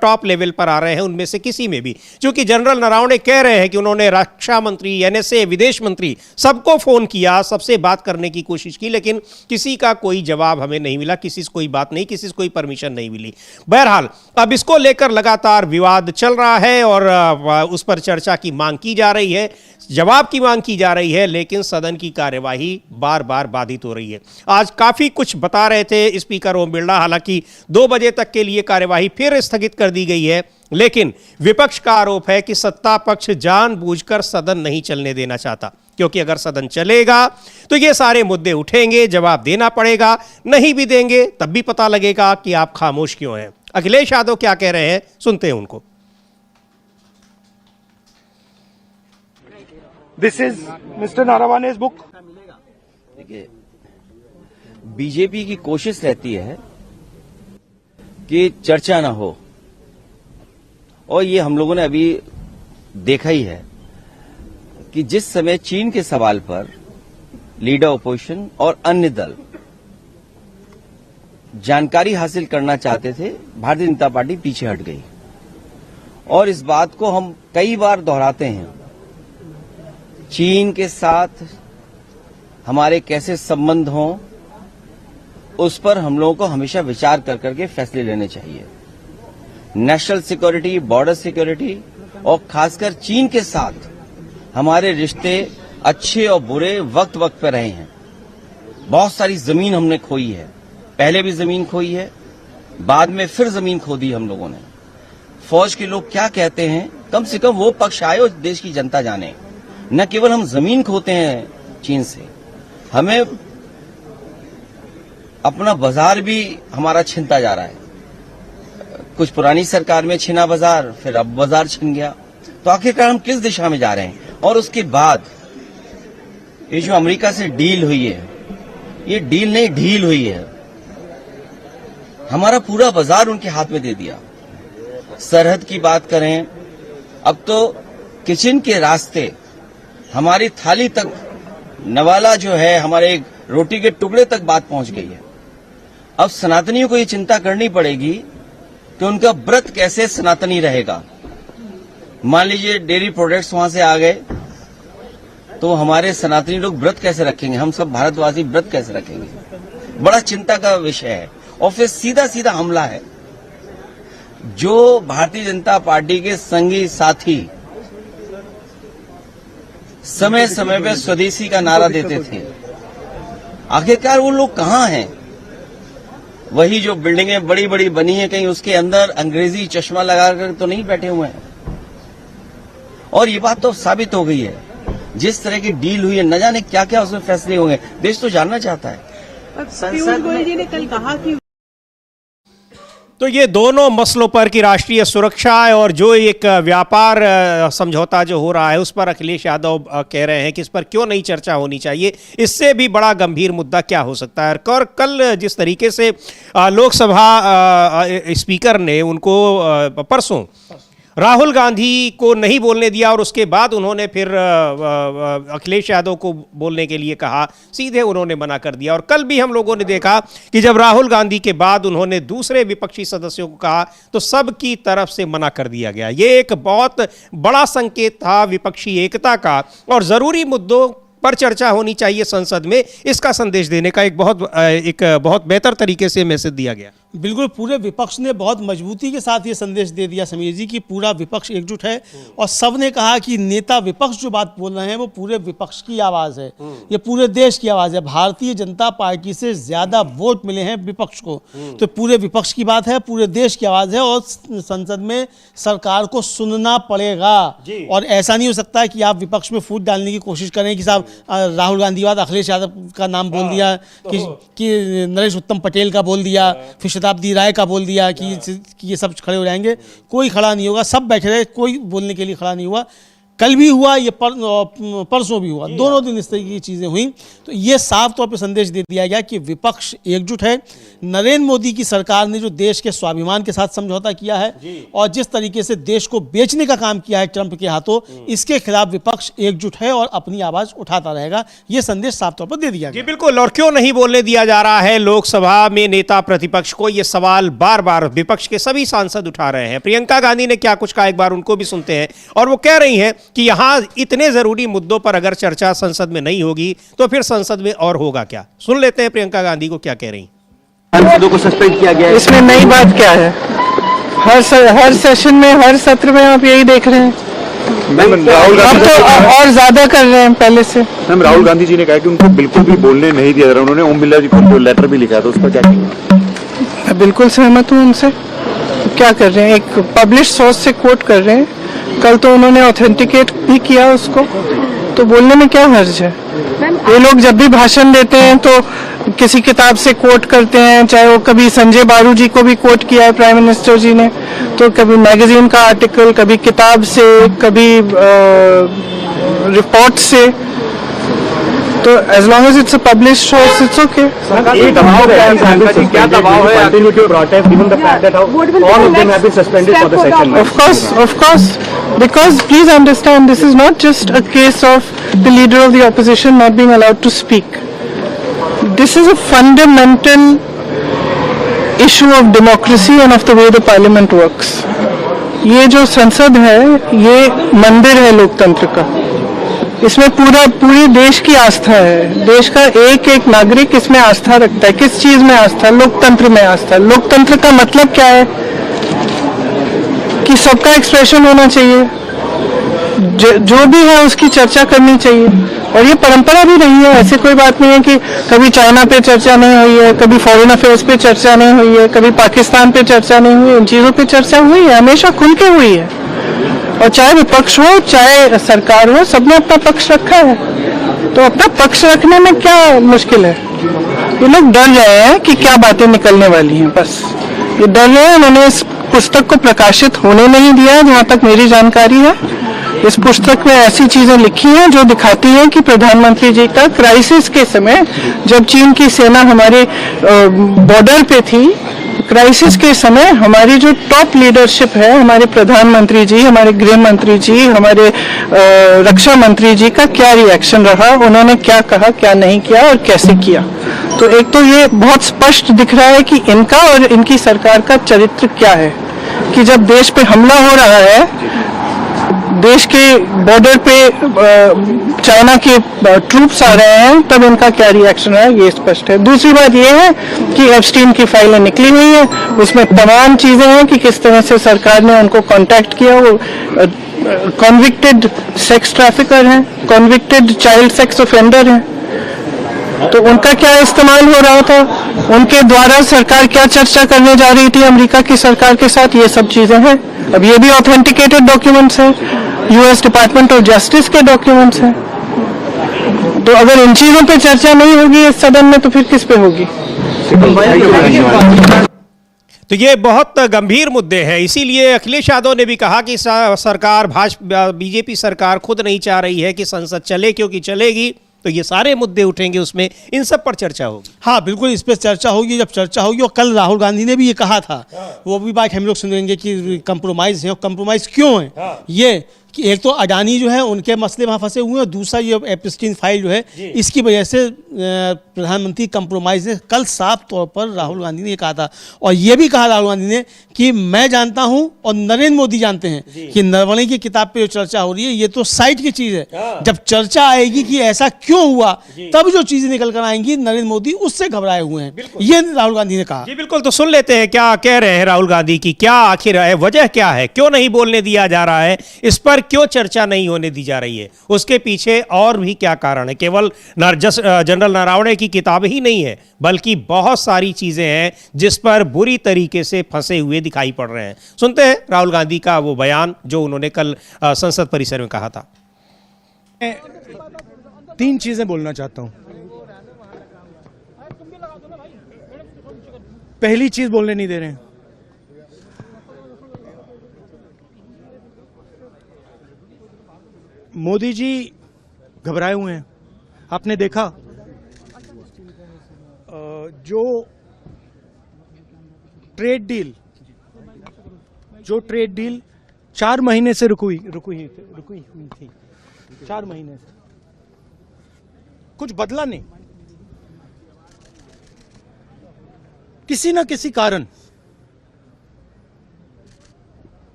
टॉप लेवल पर आ रहे हैं उनमें से किसी में भी। क्योंकि जनरल नरवणे कह रहे हैं कि उन्होंने रक्षा मंत्री, NSA, विदेश मंत्री, सबको फोन किया, सबसे बात करने की कोशिश की, लेकिन किसी का कोई जवाब हमें नहीं मिला, किसी से कोई बात नहीं, किसी से कोई परमिशन नहीं मिली। बहरहाल अब इसको लेकर लगातार विवाद चल रहा है और उस पर चर्चा की मांग की जा रही है, जवाब की मांग की जा रही है, लेकिन सदन की कार्यवाही बार बार बाधित हो रही है। आज काफी कुछ बता रहे थे स्पीकर ओम बिरला, हालांकि 2 बजे तक के लिए कार्यवाही फिर स्थगित कर दी गई है, लेकिन विपक्ष का आरोप है कि सत्ता पक्ष जानबूझकर सदन नहीं चलने देना चाहता, क्योंकि अगर सदन चलेगा तो ये सारे मुद्दे उठेंगे, जवाब देना पड़ेगा, नहीं भी देंगे तब भी पता लगेगा कि आप खामोश क्यों हैं। अखिलेश यादव क्या कह रहे हैं, सुनते हैं उनको। This is mister Naravane's book. देखिए, बीजेपी की कोशिश रहती है कि चर्चा ना हो, और ये हम लोगों ने अभी देखा ही है कि जिस समय चीन के सवाल पर लीडर ऑपोजिशन और अन्य दल जानकारी हासिल करना चाहते थे, भारतीय जनता पार्टी पीछे हट गई। और इस बात को हम कई बार दोहराते हैं, चीन के साथ हमारे कैसे संबंध हों उस पर हम लोगों को हमेशा विचार कर करके फैसले लेने चाहिए। नेशनल सिक्योरिटी, बॉर्डर सिक्योरिटी और खासकर चीन के साथ हमारे रिश्ते अच्छे और बुरे वक्त वक्त पे रहे हैं। बहुत सारी जमीन हमने खोई है, पहले भी जमीन खोई है, बाद में फिर जमीन खो दी हम लोगों ने। फौज के लोग क्या कहते हैं, कम से कम वो पक्ष आए और देश की जनता जाने। न केवल हम जमीन खोते हैं चीन से, हमें अपना बाजार भी हमारा छिनता जा रहा है। कुछ पुरानी सरकार में छिना बाजार, फिर अब बाजार छिन गया। तो आखिरकार हम किस दिशा में जा रहे हैं? और उसके बाद ये जो अमेरिका से डील हुई है, ये डील नहीं ढील हुई है। हमारा पूरा बाजार उनके हाथ में दे दिया। सरहद की बात करें, अब तो किचन के रास्ते हमारी थाली तक, नवाला जो है हमारे रोटी के टुकड़े तक बात पहुंच गई है। अब सनातनियों को ये चिंता करनी पड़ेगी कि उनका व्रत कैसे सनातनी रहेगा। मान लीजिए डेयरी प्रोडक्ट्स वहां से आ गए, तो हमारे सनातनी लोग व्रत कैसे रखेंगे, हम सब भारतवासी व्रत कैसे रखेंगे? बड़ा चिंता का विषय है। और फिर सीधा सीधा हमला है। जो भारतीय जनता पार्टी के संगी साथी समय समय पे स्वदेशी का नारा देते थे, आखिरकार वो लोग कहां हैं? वही जो बिल्डिंगें बड़ी बड़ी बनी हैं, कहीं उसके अंदर अंग्रेजी चश्मा लगाकर तो नहीं बैठे हुए हैं। और ये बात तो साबित हो गई है, जिस तरह की डील हुई है, न जाने क्या क्या उसमें फैसले होंगे, देश तो जानना चाहता है। पीयूष गोयल जी ने कल कहा कि तो ये दोनों मसलों पर कि राष्ट्रीय सुरक्षा और जो एक व्यापार समझौता जो हो रहा है उस पर अखिलेश यादव कह रहे हैं कि इस पर क्यों नहीं चर्चा होनी चाहिए, इससे भी बड़ा गंभीर मुद्दा क्या हो सकता है। और कल जिस तरीके से लोकसभा स्पीकर ने उनको परसों राहुल गांधी को नहीं बोलने दिया और उसके बाद उन्होंने फिर अखिलेश यादव को बोलने के लिए कहा, सीधे उन्होंने मना कर दिया। और कल भी हम लोगों ने देखा कि जब राहुल गांधी के बाद उन्होंने दूसरे विपक्षी सदस्यों को कहा तो सब की तरफ से मना कर दिया गया। ये एक बहुत बड़ा संकेत था विपक्षी एकता का और ज़रूरी मुद्दों पर चर्चा होनी चाहिए संसद में, इसका संदेश देने का एक बहुत बेहतर तरीके से मैसेज दिया गया। बिल्कुल, पूरे विपक्ष ने बहुत मजबूती के साथ ये संदेश दे दिया समीर जी कि पूरा विपक्ष एकजुट है और सब ने कहा कि नेता विपक्ष जो बात बोल रहे हैं वो पूरे विपक्ष की आवाज़ है, ये पूरे देश की आवाज़ है। भारतीय जनता पार्टी से ज़्यादा वोट मिले हैं विपक्ष को, तो पूरे विपक्ष की बात है, पूरे देश की आवाज़ है और संसद में सरकार को सुनना पड़ेगा। और ऐसा नहीं हो सकता कि आप विपक्ष में फूट डालने की कोशिश करें कि साहब राहुल गांधी बाद अखिलेश यादव का नाम बोल दिया, कि नरेश उत्तम पटेल का बोल दिया, फिर शताब्दी राय का बोल दिया कि ये सब खड़े हो जाएंगे। कोई खड़ा नहीं होगा, सब बैठे रहे, कोई बोलने के लिए खड़ा नहीं हुआ। कल भी हुआ, ये परसों भी हुआ, दोनों दिन इस तरह की चीज़ें हुई। तो ये साफ तौर पे संदेश दे दिया गया कि विपक्ष एकजुट है। नरेंद्र मोदी की सरकार ने जो देश के स्वाभिमान के साथ समझौता किया है और जिस तरीके से देश को बेचने का काम किया है ट्रंप के हाथों, इसके खिलाफ विपक्ष एकजुट है और अपनी आवाज़ उठाता रहेगा। ये संदेश साफ तौर पर दे दिया गया। जी बिल्कुल, और क्यों नहीं बोलने दिया जा रहा है लोकसभा में नेता प्रतिपक्ष को, ये सवाल बार बार विपक्ष के सभी सांसद उठा रहे हैं। प्रियंका गांधी ने क्या कुछ कहा, एक बार उनको भी सुनते हैं। और वो कह रही हैं कि यहां इतने जरूरी मुद्दों पर अगर चर्चा संसद में नहीं होगी तो फिर संसद में और होगा क्या। सुन लेते हैं प्रियंका गांधी को क्या कह रही। सांसदों को सस्पेंड किया गया है, इसमें नई बात क्या है? हर सेशन में, हर सत्र में आप यही देख रहे हैं। मैम राहुल गांधी अब तो और ज्यादा कर रहे हैं पहले से। मैम राहुल गांधी जी ने कहा कि उनको बिल्कुल भी बोलने नहीं दिया जा रहा। उन्होंने ओम बिरला जी को लेटर भी लिखा था, उस पर क्या कहेंगे? मैं बिल्कुल सहमत हूँ उनसे। क्या कर रहे हैं, एक पब्लिश सोर्स से कोट कर रहे हैं। कल तो उन्होंने ऑथेंटिकेट भी किया उसको, तो बोलने में क्या हर्ज है? ये लोग जब भी भाषण देते हैं तो किसी किताब से कोट करते हैं, चाहे वो कभी संजय बारू जी को भी कोट किया है प्राइम मिनिस्टर जी ने, तो कभी मैगजीन का आर्टिकल, कभी किताब से, कभी रिपोर्ट से। तो as long as it's a published source it's okay. ये दबाव है, क्या दबाव है? Continue to protest given the fact that all of them have been suspended for the session. Of course, because please understand, this is not just a case of the leader of the opposition not being allowed to speak. This is a fundamental issue of democracy and of the way the parliament works. ये जो संसद है, ये मंदिर है लोकतंत्र का। इसमें पूरी देश की आस्था है। देश का एक एक नागरिक इसमें आस्था रखता है। किस चीज में आस्था? लोकतंत्र में आस्था। लोकतंत्र का मतलब क्या है? कि सबका एक्सप्रेशन होना चाहिए, जो भी है उसकी चर्चा करनी चाहिए। और ये परंपरा भी रही है। ऐसे कोई बात नहीं है कि कभी चाइना पे चर्चा नहीं हुई है, कभी फॉरेन अफेयर्स पे चर्चा नहीं हुई है, कभी पाकिस्तान पे चर्चा नहीं हुई है। इन चीजों पे चर्चा हुई है, हमेशा खुल के हुई है। और चाहे विपक्ष हो चाहे सरकार हो, सबने अपना पक्ष रखा है। तो अपना पक्ष रखने में क्या मुश्किल है? ये लोग डर रहे हैं कि क्या बातें निकलने वाली हैं, बस ये डर रहे हैं। उन्होंने इस पुस्तक को प्रकाशित होने नहीं दिया, जहाँ तक मेरी जानकारी है। इस पुस्तक में ऐसी चीजें लिखी हैं जो दिखाती हैं कि प्रधानमंत्री जी का क्राइसिस के समय, जब चीन की सेना हमारे बॉर्डर पे थी, क्राइसिस के समय हमारी जो टॉप लीडरशिप है, हमारे प्रधानमंत्री जी, हमारे गृह मंत्री जी, हमारे रक्षा मंत्री जी का क्या रिएक्शन रहा, उन्होंने क्या कहा, क्या नहीं किया और कैसे किया। तो एक तो ये बहुत स्पष्ट दिख रहा है कि इनका और इनकी सरकार का चरित्र क्या है, कि जब देश पे हमला हो रहा है, देश के बॉर्डर पे चाइना के ट्रूप्स आ रहे हैं, तब इनका क्या रिएक्शन है, ये स्पष्ट है। दूसरी बात ये है कि एप्स्टीन की फाइलें निकली हुई है, उसमें तमाम चीजें हैं कि किस तरह से सरकार ने उनको कांटेक्ट किया। वो कॉन्विक्टेड सेक्स ट्रैफिकर हैं, कॉन्विक्टेड चाइल्ड सेक्स ऑफेंडर हैं, तो उनका क्या इस्तेमाल हो रहा था, उनके द्वारा सरकार क्या चर्चा करने जा रही थी अमेरिका की सरकार के साथ, ये सब चीजें हैं। अब ये भी ऑथेंटिकेटेड डॉक्यूमेंट्स हैं, यूएस डिपार्टमेंट ऑफ जस्टिस के डॉक्यूमेंट्स हैं। तो अगर इन चीजों पे चर्चा नहीं होगी इस सदन में, तो फिर किस पे होगी? तो ये बहुत गंभीर मुद्दे हैं, इसीलिए अखिलेश यादव ने भी कहा कि सरकार भाजपा बीजेपी सरकार खुद नहीं चाह रही है कि संसद चले, क्योंकि चलेगी तो ये सारे मुद्दे उठेंगे, उसमें इन सब पर चर्चा होगी। हाँ बिल्कुल, इस पर चर्चा होगी। जब चर्चा होगी, और कल राहुल गांधी ने भी ये कहा था, वो भी बात हम लोग सुनेंगे कि कंप्रोमाइज़ है, और कंप्रोमाइज़ क्यों है। ये कि एक तो अडानी जो है उनके मसले वहाँ फंसे हुए हैं, और दूसरा ये एप्स्टीन फाइल जो है इसकी वजह से प्रधानमंत्री कंप्रोमाइज़ है। कल साफ तौर पर राहुल गांधी ने ये कहा था, और ये भी कहा राहुल गांधी ने कि मैं जानता हूं और नरेंद्र मोदी जानते हैं कि नरवणे की किताब पे जो चर्चा हो रही है ये तो साइड की चीज़ है। जब चर्चा आएगी कि ऐसा क्यों हुआ, तब जो चीज़ें निकल कर आएंगी, नरेंद्र मोदी उससे घबराए हुए हैं, ये राहुल गांधी ने कहा। जी बिल्कुल, तो सुन लेते हैं क्या कह रहे हैं राहुल गांधी की, क्या आखिर है वजह, क्या है, क्यों नहीं बोलने दिया जा रहा है, इस पर क्यों चर्चा नहीं होने दी जा रही है, उसके पीछे और भी क्या कारण है। केवल जनरल नरवणे की किताब ही नहीं है, बल्कि बहुत सारी चीजें हैं जिस पर बुरी तरीके से फंसे हुए दिखाई पड़ रहे हैं। सुनते हैं राहुल गांधी का वो बयान जो उन्होंने कल संसद परिसर में कहा था। मैं 3 चीजें बोलना चाहता हूं। पहली चीज बोलने नहीं दे रहे हैं, मोदी जी घबराए हुए हैं। आपने देखा जो ट्रेड डील 4 महीने से रुकी हुई थी, 4 महीने से कुछ बदला नहीं। किसी न किसी कारण,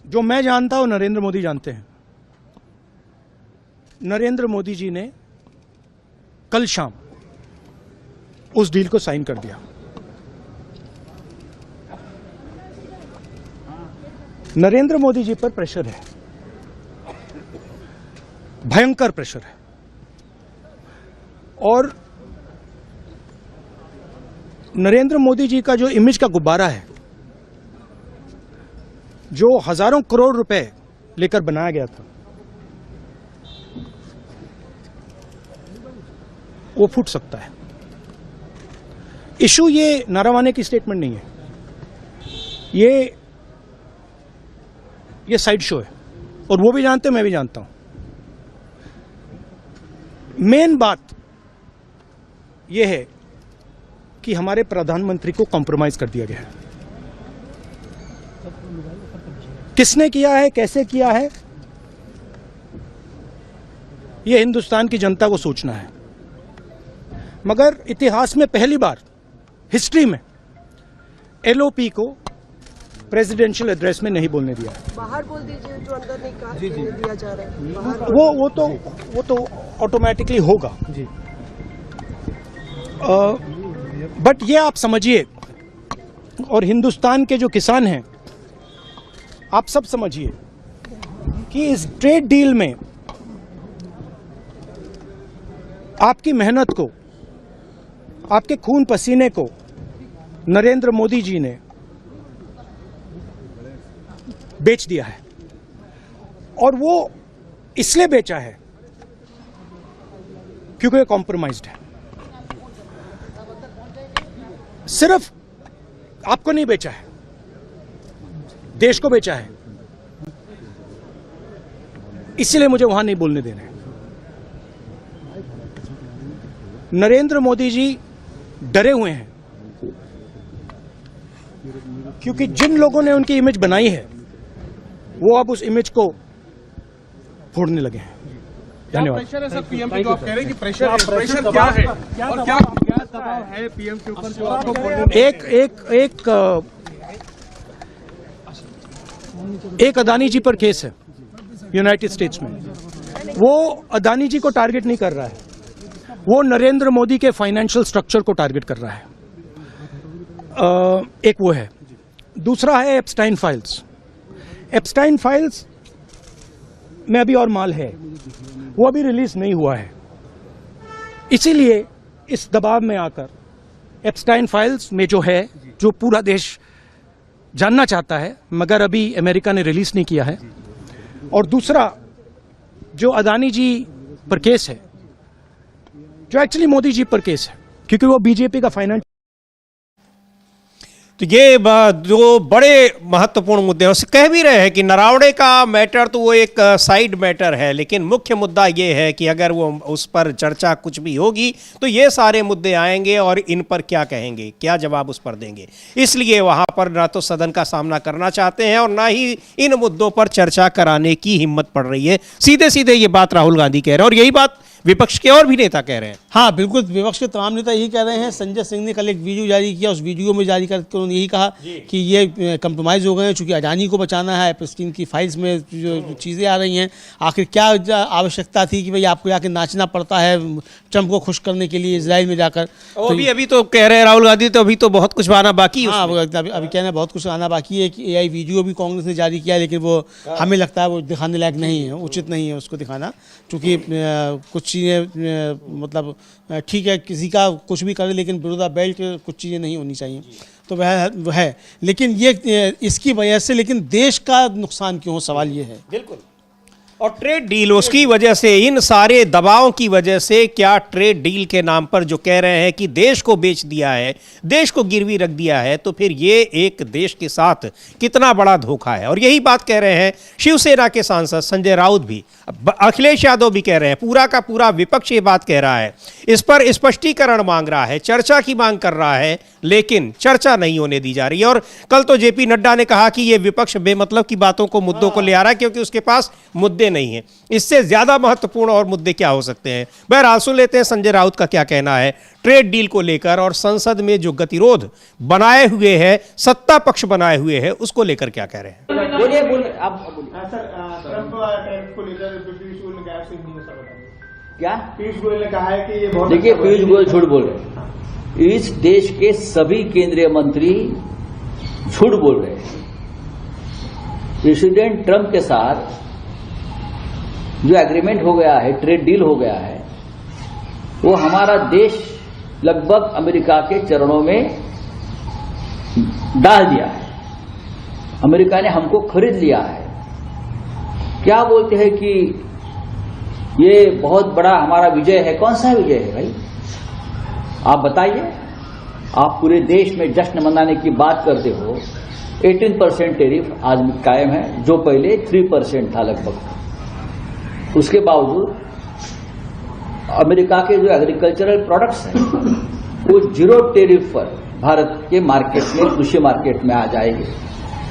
जो मैं जानता हूं नरेंद्र मोदी जानते हैं, नरेंद्र मोदी जी ने कल शाम उस डील को साइन कर दिया। नरेंद्र मोदी जी पर प्रेशर है, भयंकर प्रेशर है, और नरेंद्र मोदी जी का जो इमेज का गुब्बारा है, जो हजारों करोड़ रुपए लेकर बनाया गया था, वो फूट सकता है। इशू ये नरवणे की स्टेटमेंट नहीं है, ये साइड शो है, और वो भी जानते हैं, मैं भी जानता हूं। मेन बात यह है कि हमारे प्रधानमंत्री को कॉम्प्रोमाइज कर दिया गया है। किसने किया है, कैसे किया है, यह हिंदुस्तान की जनता को सोचना है। मगर इतिहास में पहली बार हिस्ट्री में एलओपी को प्रेसिडेंशियल एड्रेस में नहीं बोलने दिया। बाहर बोल दीजिए, जो अंदर नहीं कहा दिया जा रहा है, बाहर वो तो ऑटोमेटिकली होगा जी। बट ये आप समझिए, और हिंदुस्तान के जो किसान हैं, आप सब समझिए कि इस ट्रेड डील में आपकी मेहनत को, आपके खून पसीने को नरेंद्र मोदी जी ने बेच दिया है, और वो इसलिए बेचा है क्योंकि ये कॉम्प्रोमाइज्ड है। सिर्फ आपको नहीं बेचा है, देश को बेचा है, इसलिए मुझे वहां नहीं बोलने देना है। नरेंद्र मोदी जी डरे हुए हैं, क्योंकि जिन लोगों ने उनकी इमेज बनाई है, वो अब उस इमेज को फोड़ने लगे हैं। धन्यवाद। प्रेशर है सर पीएम पे, जो आप कह रहे हैं कि प्रेशर क्या है और क्या दबाव है पीएम के ऊपर जो आपको एक अदानी जी पर केस है यूनाइटेड स्टेट्स में। वो अदानी जी को टारगेट नहीं कर रहा है, वो नरेंद्र मोदी के फाइनेंशियल स्ट्रक्चर को टारगेट कर रहा है। एक वो है, दूसरा है एप्स्टाइन फाइल्स। एप्स्टाइन फाइल्स में अभी और माल है, वो अभी रिलीज नहीं हुआ है, इसीलिए इस दबाव में आकर एप्स्टाइन फाइल्स में जो है, जो पूरा देश जानना चाहता है, मगर अभी अमेरिका ने रिलीज नहीं किया है। और दूसरा जो अदानी जी पर केस है, जो एक्चुअली मोदी जी पर केस है, क्योंकि वो बीजेपी का फाइनेंस। तो ये जो बड़े महत्वपूर्ण मुद्दे हैं उससे कह भी रहे हैं कि नरावणे का मैटर तो वो एक साइड मैटर है, लेकिन मुख्य मुद्दा ये है कि अगर वो उस पर चर्चा कुछ भी होगी तो ये सारे मुद्दे आएंगे और इन पर क्या कहेंगे, क्या जवाब उस पर देंगे। इसलिए वहाँ पर ना तो सदन का सामना करना चाहते हैं और ना ही इन मुद्दों पर चर्चा कराने की हिम्मत पड़ रही है। सीधे सीधे ये बात राहुल गांधी कह रहे हैं और यही बात विपक्ष के और भी नेता कह रहे हैं। हाँ बिल्कुल, विपक्ष के तमाम नेता यही कह रहे हैं। संजय सिंह ने कल एक वीडियो जारी किया, उस वीडियो में जारी करके उन्होंने यही कहा कि ये कंप्रोमाइज़ हो गए हैं, चूंकि अडानी को बचाना है। एप्स्टीन की फाइल्स में जो चीज़ें आ रही हैं, आखिर क्या आवश्यकता थी कि भाई आपको जाके नाचना पड़ता है ट्रंप को खुश करने के लिए इजराइल में जाकर। तो अभी तो कह रहे हैं राहुल गांधी, तो अभी तो बहुत कुछ आना बाकी है। हाँ अभी कहना है बहुत कुछ आना बाकी है कि AI वीडियो भी कांग्रेस ने जारी किया, लेकिन वो हमें लगता है वो दिखाने लायक नहीं है, उचित नहीं है उसको दिखाना, क्योंकि कुछ चीज़ें मतलब ठीक है किसी का कुछ भी करे, लेकिन विद द बेल्ट कुछ चीज़ें नहीं होनी चाहिए, तो वह है। लेकिन ये इसकी वजह से लेकिन देश का नुकसान क्यों हो, सवाल ये है। बिल्कुल। और ट्रेड डील उसकी वजह से, इन सारे दबावों की वजह से, क्या ट्रेड डील के नाम पर जो कह रहे हैं कि देश को बेच दिया है, देश को गिरवी रख दिया है, तो फिर ये एक देश के साथ कितना बड़ा धोखा है। और यही बात कह रहे हैं शिवसेना के सांसद संजय राउत भी, अखिलेश यादव भी कह रहे हैं, पूरा का पूरा विपक्ष ये बात कह रहा है, इस पर स्पष्टीकरण मांग रहा है, चर्चा की मांग कर रहा है, लेकिन चर्चा नहीं होने दी जा रही है। और कल तो जेपी नड्डा ने कहा कि ये विपक्ष बेमतलब की बातों को, मुद्दों को ले आ रहा है क्योंकि उसके पास मुद्दे नहीं है। इससे ज्यादा महत्वपूर्ण और मुद्दे क्या हो सकते हैं। बहरहाल सुन लेते हैं संजय राउत का क्या कहना है ट्रेड डील को लेकर, और संसद में जो गतिरोध बनाए हुए है, सत्ता पक्ष बनाए हुए है, उसको लेकर क्या कह रहे हैं। बोलिए आप क्या पीयूष गोयल ने कहा है कि ये देखिए, पीयूष गोयल झूठ बोल रहे हैं। इस देश के सभी केंद्रीय मंत्री झूठ बोल रहे हैं। प्रेसिडेंट ट्रंप के साथ जो एग्रीमेंट हो गया है, ट्रेड डील हो गया है, वो हमारा देश लगभग अमेरिका के चरणों में डाल दिया है। अमेरिका ने हमको खरीद लिया है। क्या बोलते हैं कि ये बहुत बड़ा हमारा विजय है। कौन सा विजय है भाई, आप बताइए। आप पूरे देश में जश्न मनाने की बात करते हो। 18% टैरिफ आज कायम है, जो पहले 3% था लगभग। उसके बावजूद अमेरिका के जो एग्रीकल्चरल प्रोडक्ट्स हैं वो 0 टैरिफ पर भारत के मार्केट में, कृषि मार्केट में आ जाएंगे,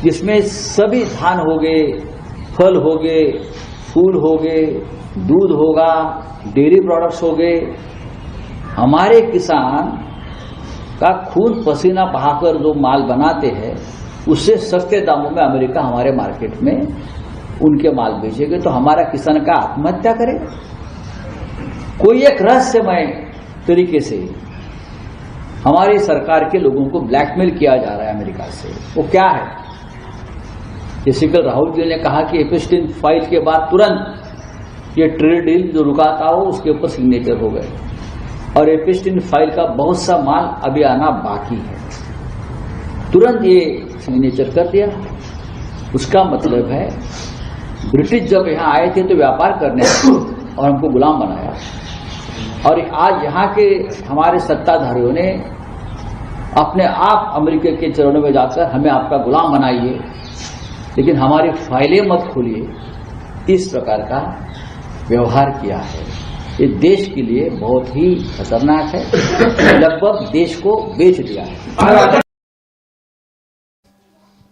जिसमें सभी धान हो गए, फल हो गए, फूल हो गए, दूध होगा, डेयरी प्रोडक्ट्स हो गए। हमारे किसान का खून पसीना बहाकर जो माल बनाते हैं, उससे सस्ते दामों में अमेरिका हमारे मार्केट में उनके माल बेचेंगे, तो हमारा किसान का आत्महत्या करेगा। कोई एक रहस्यमय तरीके से हमारी सरकार के लोगों को ब्लैकमेल किया जा रहा है अमेरिका से। वो क्या है, जैसे कल राहुल जी ने कहा कि एप्स्टीन फाइल के बाद तुरंत ये ट्रेड डील जो रुका था वो उसके ऊपर सिग्नेचर हो गए, और एप्स्टीन फाइल का बहुत सा माल अभी आना बाकी है। तुरंत ये सिग्नेचर कर दिया। उसका मतलब है ब्रिटिश जब यहाँ आए थे तो व्यापार करने और हमको गुलाम बनाया, और आज यहाँ के हमारे सत्ताधारियों ने अपने आप अमेरिका के चरणों में जाकर हमें आपका गुलाम बनाइए, लेकिन हमारी फाइलें मत खोलिए, इस प्रकार का व्यवहार किया है। ये देश के लिए बहुत ही खतरनाक है। लगभग देश को बेच दिया है।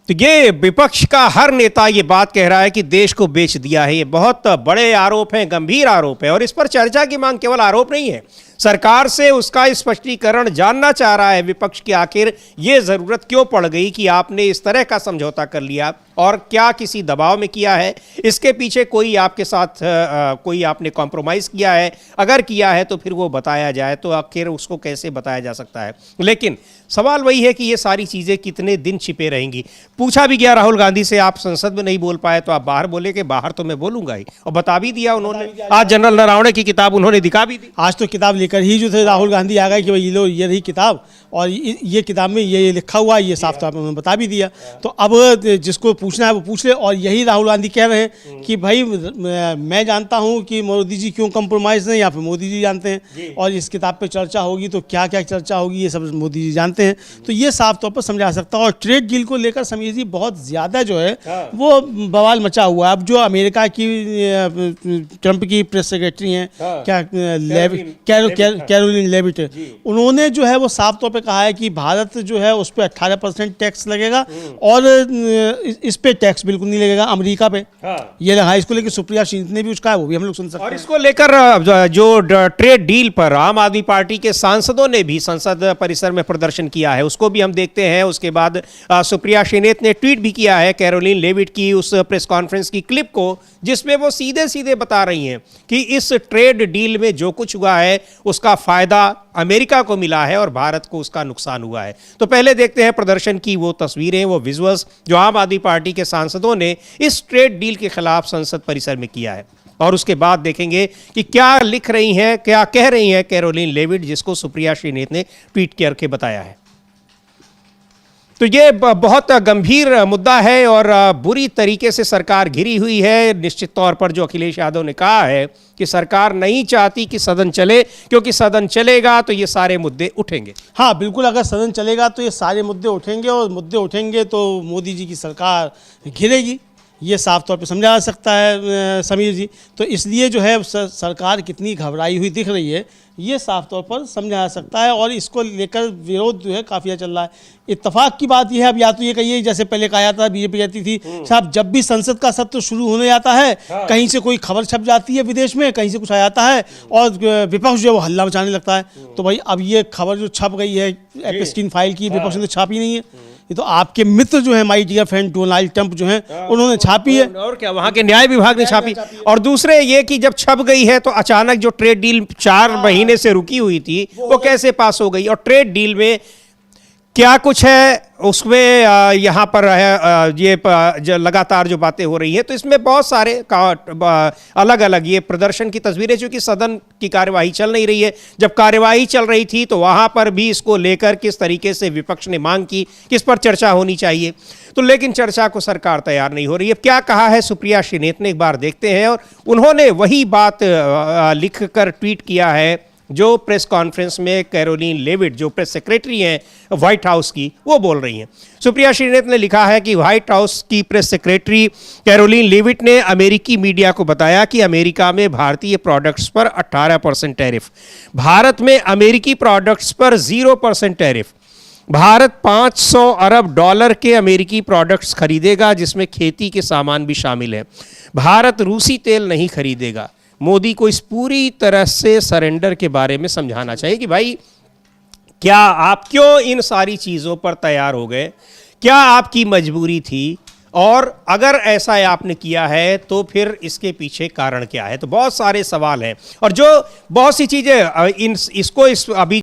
तो ये विपक्ष का हर नेता ये बात कह रहा है कि देश को बेच दिया है। ये बहुत बड़े आरोप हैं, गंभीर आरोप है, और इस पर चर्चा की मांग केवल आरोप नहीं है, सरकार से उसका स्पष्टीकरण जानना चाह रहा है विपक्ष की। आखिर ये जरूरत क्यों पड़ गई कि आपने इस तरह का समझौता कर लिया, और क्या किसी दबाव में किया है, इसके पीछे कोई आपके साथ कोई आपने कॉम्प्रोमाइज किया है, अगर किया है तो फिर वो बताया जाए, तो आखिर उसको कैसे बताया जा सकता है। लेकिन सवाल वही है कि ये सारी चीजें कितने दिन छिपे रहेंगी। पूछा भी गया राहुल गांधी से, आप संसद में नहीं बोल पाए तो आप बाहर बोले कि बाहर तो मैं बोलूंगा ही, और बता भी दिया उन्होंने। आज जनरल नरवणे की किताब उन्होंने दिखा भी दी। आज तो किताब लेकर ही जो थे राहुल गांधी आ गए कि भाई ये लो, ये रही किताब, और ये किताब में ये लिखा हुआ है, ये साफ तौर पर उन्होंने बता भी दिया। तो अब जिसको पूछना है वो पूछ ले। और यही राहुल गांधी कह रहे हैं कि भाई मैं जानता हूं कि मोदी जी क्यों कंप्रोमाइज़ नहीं, या फिर मोदी जी जानते हैं, और इस किताब पे चर्चा होगी तो क्या क्या चर्चा होगी ये सब मोदी जी जानते हैं। तो ये साफ तौर पर समझा सकता है। और ट्रेड डील को लेकर समीर जी बहुत ज़्यादा जो है वो बवाल मचा हुआ है। अब जो अमेरिका की ट्रंप की प्रेस सेक्रेटरी हैं, क्या कैरोलिन लेविट, उन्होंने जो है वो साफ तौर पे कहा है कि भारत जो है उस पर 18% टैक्स लगेगा और इस पे टैक्स बिल्कुल नहीं लगेगा अमेरिका पे। ये रहा, इसको लेकर सुप्रिया श्रीनाथ ने भी उसका है, वो भी हम लोग सुन सकते हैं। और इसको लेकर जो ट्रेड डील पर आम आदमी पार्टी के सांसदों ने भी संसद परिसर में प्रदर्शन किया है, उसको भी हम देखते हैं। उसके बाद सुप्रिया श्रीनाथ ने ट्वीट भी किया है कैरोलिन लेविट की उस प्रेस कॉन्फ्रेंस की क्लिप को, जिसमें वो सीधे सीधे बता रही हैं कि इस ट्रेड डील में जो कुछ हुआ है उसका फायदा अमेरिका को मिला है और भारत को उसका नुकसान हुआ है। तो पहले देखते हैं प्रदर्शन की वो तस्वीरें, वो विजुअल्स जो आम आदमी पार्टी के सांसदों ने इस ट्रेड डील के खिलाफ संसद परिसर में किया है, और उसके बाद देखेंगे कि क्या लिख रही हैं, क्या कह रही हैं कैरोलिन लेविट, जिसको सुप्रिया श्रीनाथ ने ट्वीट करके बताया है। तो ये बहुत गंभीर मुद्दा है और बुरी तरीके से सरकार घिरी हुई है। निश्चित तौर पर जो अखिलेश यादव ने कहा है कि सरकार नहीं चाहती कि सदन चले, क्योंकि सदन चलेगा तो ये सारे मुद्दे उठेंगे। हाँ बिल्कुल, अगर सदन चलेगा तो ये सारे मुद्दे उठेंगे, और मुद्दे उठेंगे तो मोदी जी की सरकार घिरेगी। ये साफ तौर पे समझा जा सकता है समीर जी। तो इसलिए जो है सरकार कितनी घबराई हुई दिख रही है, ये साफ तौर पर समझा जा सकता है। और इसको लेकर विरोध जो है काफ़ी ज़्यादा चल रहा है। इत्तेफाक की बात यह है, अब या तो ये कहिए जैसे पहले कहा जाता था, बीजेपी कहती थी साहब जब भी संसद का सत्र शुरू होने जाता है कहीं से कोई खबर छप जाती है विदेश में, कहीं से कुछ आ जाता है और विपक्ष जो है वो हल्ला मचाने लगता है। तो भाई अब ये खबर जो छप गई है एप्स्टीन फाइल की, विपक्ष ने तो छापी नहीं है, ये तो आपके मित्र जो है my dear friend Donald Trump जो है उन्होंने छापी है। और क्या वहां के न्याय विभाग ने छापी। और दूसरे ये कि जब छप गई है तो अचानक जो ट्रेड डील 4 महीने से रुकी हुई थी वो कैसे पास हो गई, और ट्रेड डील में क्या कुछ है उसमें यहाँ पर है ये जो लगातार जो बातें हो रही हैं। तो इसमें बहुत सारे अलग अलग ये प्रदर्शन की तस्वीरें, चूंकि सदन की कार्यवाही चल नहीं रही है, जब कार्यवाही चल रही थी तो वहाँ पर भी इसको लेकर किस तरीके से विपक्ष ने मांग की किस पर चर्चा होनी चाहिए, तो लेकिन चर्चा को सरकार तैयार नहीं हो रही है। अब क्या कहा है सुप्रिया श्रीनाथ ने, एक बार देखते हैं। और उन्होंने वही बात लिख कर ट्वीट किया है जो प्रेस कॉन्फ्रेंस में कैरोलिन लेविट जो प्रेस सेक्रेटरी हैं व्हाइट हाउस की, वो बोल रही हैं। सुप्रिया श्रीनाथ ने लिखा है कि व्हाइट हाउस की प्रेस सेक्रेटरी कैरोलिन लेविट ने अमेरिकी मीडिया को बताया कि अमेरिका में भारतीय प्रोडक्ट्स पर 18% टैरिफ, भारत में अमेरिकी प्रोडक्ट्स पर 0% टैरिफ, भारत $500 अरब के अमेरिकी प्रोडक्ट्स खरीदेगा जिसमें खेती के सामान भी शामिल है, भारत रूसी तेल नहीं खरीदेगा। मोदी को इस पूरी तरह से सरेंडर के बारे में समझाना चाहिए कि भाई क्या आप क्यों इन सारी चीज़ों पर तैयार हो गए, क्या आपकी मजबूरी थी, और अगर ऐसा आपने किया है तो फिर इसके पीछे कारण क्या है। तो बहुत सारे सवाल हैं और जो बहुत सी चीज़ें इसको अभी